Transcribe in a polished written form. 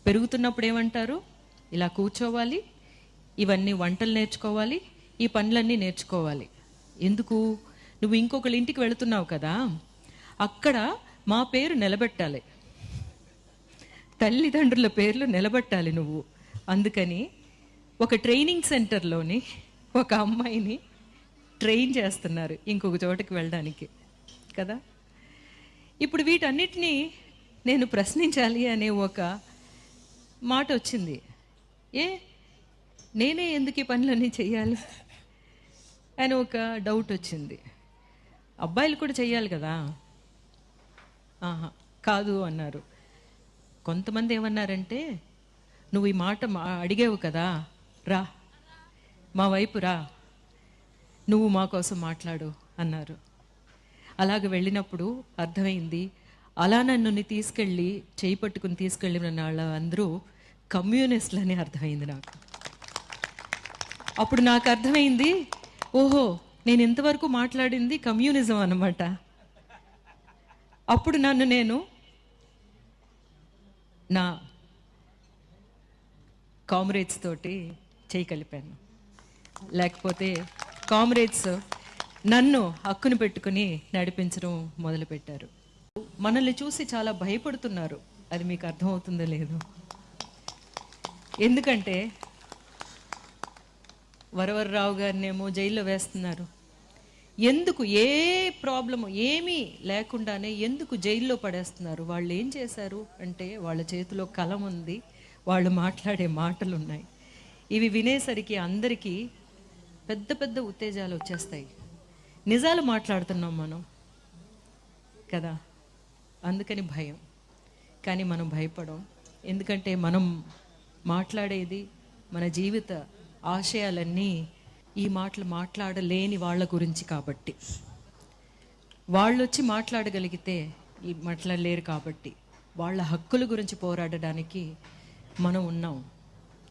పెరుగుతున్నప్పుడు ఏమంటారు, ఇలా కూర్చోవాలి, ఇవన్నీ వంటలు నేర్చుకోవాలి, ఈ పనులన్నీ నేర్చుకోవాలి. ఎందుకు? నువ్వు ఇంకొకళ్ళ ఇంటికి వెళుతున్నావు కదా, అక్కడ మా పేరు నిలబెట్టాలి, తల్లిదండ్రుల పేర్లు నిలబెట్టాలి నువ్వు. అందుకని ఒక ట్రైనింగ్ సెంటర్లోని ఒక అమ్మాయిని ట్రైన్ చేస్తున్నారు ఇంకొక చోటకి వెళ్ళడానికి కదా. ఇప్పుడు వీటన్నిటినీ నేను ప్రశ్నించాలి అనే ఒక మాట వచ్చింది. నేనే ఎందుకు ఈ పనులన్నీ చెయ్యాలి అని ఒక డౌట్ వచ్చింది. అబ్బాయిలు కూడా చెయ్యాలి కదా. కాదు అన్నారు. కొంతమంది ఏమన్నారంటే, నువ్వు ఈ మాట అడిగావు కదా, రా మా వైపు రా, నువ్వు మా కోసం మాట్లాడు అన్నారు. అలాగ వెళ్ళినప్పుడు అర్థమైంది, అలా నన్ను తీసుకెళ్ళి చేయి పట్టుకుని తీసుకెళ్ళిన వాళ్ళ అందరూ కమ్యూనిస్టులని అర్థమైంది నాకు. అప్పుడు నాకు అర్థమైంది, ఓహో నేను ఇంతవరకు మాట్లాడింది కమ్యూనిజం అన్నమాట. అప్పుడు నన్ను నేను నా కామ్రేడ్స్ తోటి చేయి కలిపాను. లేకపోతే కామ్రేడ్స్ నన్ను హక్కును పెట్టుకుని నడిపించడం మొదలుపెట్టారు. మనల్ని చూసి చాలా భయపడుతున్నారు. అది మీకు అర్థమవుతుందో లేదో. ఎందుకంటే వరవరరావు గారినేమో జైల్లో వేస్తున్నారు. ఎందుకు? ఏ ప్రాబ్లము ఏమీ లేకుండానే ఎందుకు జైల్లో పడేస్తున్నారు? వాళ్ళు ఏం చేశారు అంటే, వాళ్ళ చేతిలో కలం ఉంది, వాళ్ళు మాట్లాడే మాటలు ఉన్నాయి. ఇవి వినేసరికి అందరికీ పెద్ద పెద్ద ఉత్తేజాలు వచ్చేస్తాయి. నిజాలు మాట్లాడుతున్నాం మనం కదా, అందుకని భయం. కానీ మనం భయపడం. ఎందుకంటే మనం మాట్లాడేది మన జీవిత ఆశయాలన్నీ ఈ మాటలు మాట్లాడలేని వాళ్ళ గురించి కాబట్టి. వాళ్ళు వచ్చి మాట్లాడగలిగితే ఈ మాట్లాడలేరు కాబట్టి, వాళ్ళ హక్కుల గురించి పోరాడడానికి మనం ఉన్నాం.